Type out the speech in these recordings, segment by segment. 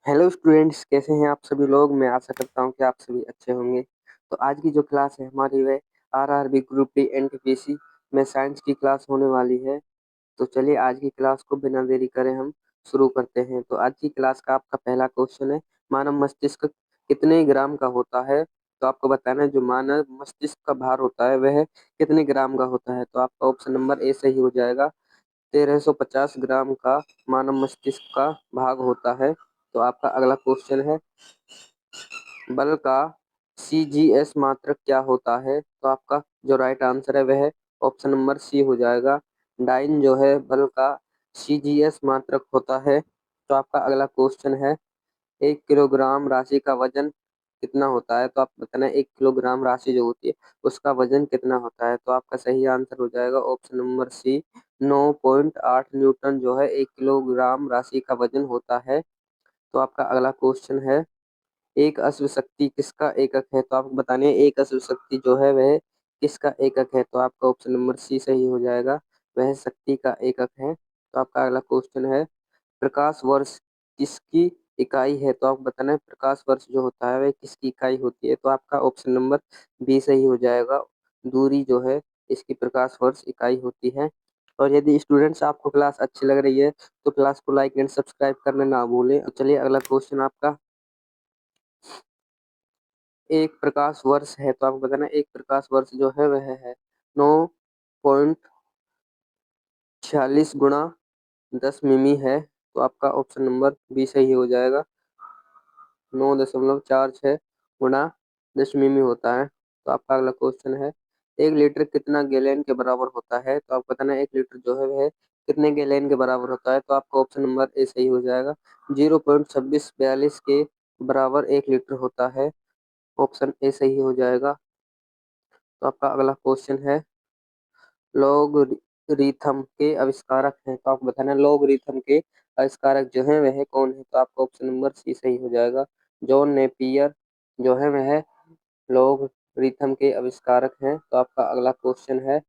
Hello students, कैसे हैं आप सभी लोग। मैं आशा करता हूं कि आप सभी अच्छे होंगे। तो आज की जो क्लास है हमारी वह आरआरबी ग्रुप डी एनटीपीसी में साइंस की क्लास होने वाली है। तो चलिए आज की क्लास को बिना देरी करे हम शुरू करते हैं। तो आज की क्लास का आपका पहला क्वेश्चन है, मानव मस्तिष्क कितने ग्राम का होता है। तो आपको बताना है जो मानव मस्तिष्क का भार होता है वह कितने ग्राम का होता है। तो आपका ऑप्शन नंबर ए सही हो जाएगा। 1350 ग्राम का मानव मस्तिष्क का भाग होता है। तो आपका अगला क्वेश्चन है, बल का सीजीएस मात्रक क्या होता है। तो आपका जो राइट आंसर है वह ऑप्शन नंबर सी हो जाएगा। डाइन जो है बल का सीजीएस मात्रक होता है। तो आपका अगला क्वेश्चन है, 1 किलोग्राम राशि का वजन कितना होता है। तो आप बताना 1 किलोग्राम राशि जो होती है उसका वजन कितना होता है। तो आपका सही आंसर हो जाएगा ऑप्शन नंबर सी, 9.8 न्यूटन जो है 1 किलोग्राम राशि का वजन होता है। तो आपका अगला क्वेश्चन है, एक अश्व शक्ति किसका एकक है। तो आपको बताने एक अश्व शक्ति जो है वह किसका एकक है। तो आपका ऑप्शन नंबर सी सही हो जाएगा, वह शक्ति का एकक है। तो आपका अगला क्वेश्चन है, प्रकाश वर्ष किसकी इकाई है। तो आपको बताना है प्रकाश वर्ष जो होता है वह किसकी इकाई होती है। तो आपका ऑप्शन नंबर बी सही हो जाएगा, दूरी जो है इसकी प्रकाश वर्ष इकाई होती है। और यदि स्टूडेंट्स आपको क्लास अच्छी लग रही है तो क्लास को लाइक एंड सब्सक्राइब करना ना भूलें। तो चलिए अगला क्वेश्चन आपका, एक प्रकाश वर्ष है। तो आपको बताना एक प्रकाश वर्ष जो है वह है 9.46 गुणा 10 मिमी है। तो आपका ऑप्शन नंबर बी सही हो जाएगा, 9.46 गुणा 10 मिमी होता है। तो आपका अगला क्वेश्चन है, 1 लीटर कितना गैलन के बराबर होता है। तो आपको बताना है 1 लीटर जो है वह कितने गैलन के बराबर होता है। तो आपका ऑप्शन नंबर ए सही हो जाएगा, 0.2642 के बराबर 1 लीटर होता है। ऑप्शन ए सही हो जाएगा। तो आपका अगला क्वेश्चन है, लॉगरिथम के आविष्कारक हैं। तो आपको बताना है लॉगरिथम के आविष्कारक जो है वह कौन है। तो आपका ऑप्शन नंबर सी सही हो जाएगा, जॉन नेपियर जो है वह लॉगरिथम के आविष्कारक हैं। तो आपका अगला क्वेश्चन है,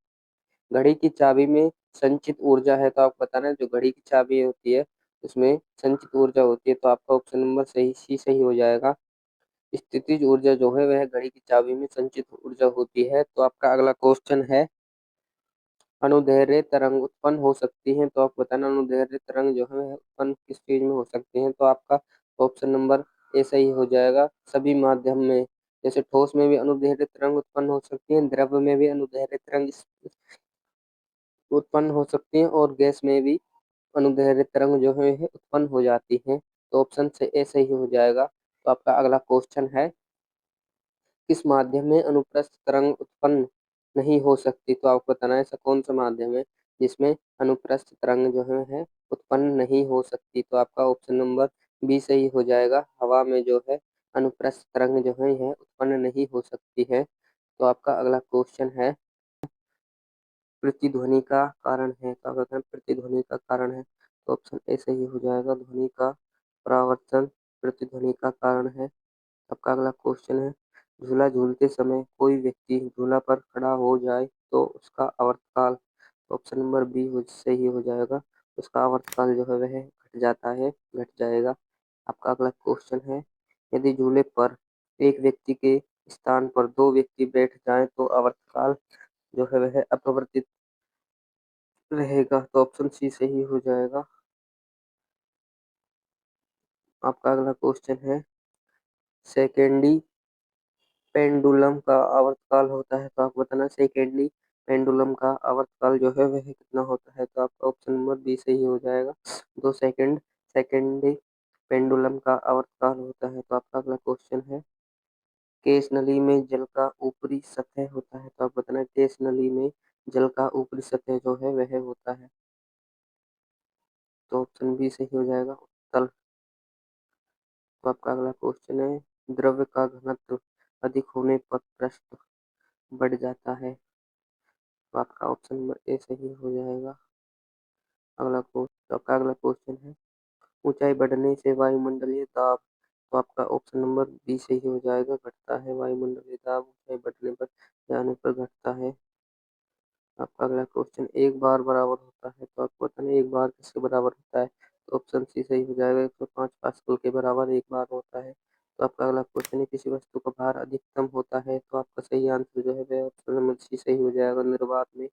घड़ी की चाबी में संचित ऊर्जा है। तो आपको बताना है जो घड़ी की चाबी होती है उसमें संचित ऊर्जा होती है। तो आपका ऑप्शन नंबर सही सी सही हो जाएगा, स्थितिज ऊर्जा जो है वह घड़ी की चाबी में संचित ऊर्जा होती है। तो आपका अगला क्वेश्चन है, अनुदैर्ध्य तरंग उत्पन्न हो सकती हैं। तो आप बताना अनुदैर्ध्य तरंग जो है वह उत्पन्न किस चीज में हो सकती हैं। तो आपका ऑप्शन नंबर ए सही हो जाएगा, सभी माध्यम में। जैसे ठोस में भी अनुदैर्ध्य तरंग उत्पन्न हो सकती है, द्रव में भी अनुदैर्ध्य तरंग उत्पन्न हो सकती है और गैस में भी अनुदैर्ध्य तरंग जो है उत्पन्न हो जाती है। तो ऑप्शन से ए सही हो जाएगा। तो आपका अगला क्वेश्चन है, किस माध्यम में अनुप्रस्थ तरंग उत्पन्न नहीं हो सकती। तो आपको बताना है ऐसा कौन सा माध्यम है जिसमें अनुप्रस्थ तरंग जो है उत्पन्न नहीं हो सकती। तो आपका ऑप्शन नंबर बी सही हो जाएगा, हवा में जो है अनुप्रस्थ तरंग जो है यह उत्पन्न नहीं हो सकती है। तो आपका अगला क्वेश्चन है, प्रतिध्वनि का कारण है। तो आपका कहना है प्रतिध्वनि का कारण है। तो ऑप्शन ए सही हो जाएगा, ध्वनि का परावर्तन प्रतिध्वनि का कारण है। आपका अगला क्वेश्चन है, झूला झूलते समय कोई व्यक्ति झूला पर खड़ा हो जाए तो उसका आवर्तकाल। ऑप्शन नंबर बी हो सही हो जाएगा, उसका आवर्तकाल जो है वह घट जाता है, घट जाएगा। आपका अगला क्वेश्चन है, यदि झूले पर एक व्यक्ति के स्थान पर दो व्यक्ति बैठ जाएं तो आवर्तकाल जो है वह अपरिवर्तित रहेगा। तो ऑप्शन सी सही हो जाएगा। आपका अगला क्वेश्चन है, सेकेंडी पेंडुलम का आवर्तकाल होता है। तो आपको बताना सेकेंडली पेंडुलम का आवर्तकाल जो है वह कितना होता है। तो आपका ऑप्शन नंबर बी सही हो जाएगा, 2 सेकंड सेकेंडली पेंडुलम का आवर्तकाल होता है। तो आपका अगला क्वेश्चन है, केस नली में जल का ऊपरी सतह होता है। तो आप बताना केस नली में जल का ऊपरी सतह जो है वह होता है। तो ऑप्शन बी सही हो जाएगा, उत्तल। तो आपका अगला क्वेश्चन है, द्रव्य का घनत्व अधिक होने पर पृष्ठ बढ़ जाता है। तो आपका ऑप्शन नंबर ए सही हो जाएगा। आपका अगला क्वेश्चन है, ऊंचाई बढ़ने से वायुमंडलीय दाब। तो आपका ऑप्शन नंबर बी सही हो जाएगा, घटता है। वायुमंडलीय दाब ऊंचाई बढ़ने पर जाने पर घटता है। आपका अगला क्वेश्चन, एक बार बराबर होता है। तो आपको बताना एक बार किसके बराबर होता है। तो ऑप्शन सी सही हो जाएगा। 105 पास्कल के बराबर एक बार होता है। तो आपका अगला क्वेश्चन है, किसी वस्तु का भार अधिकतम होता है, तो आपका सही आंसर जो है वह ऑप्शन नंबर सी सही हो जाएगा। निर्वात में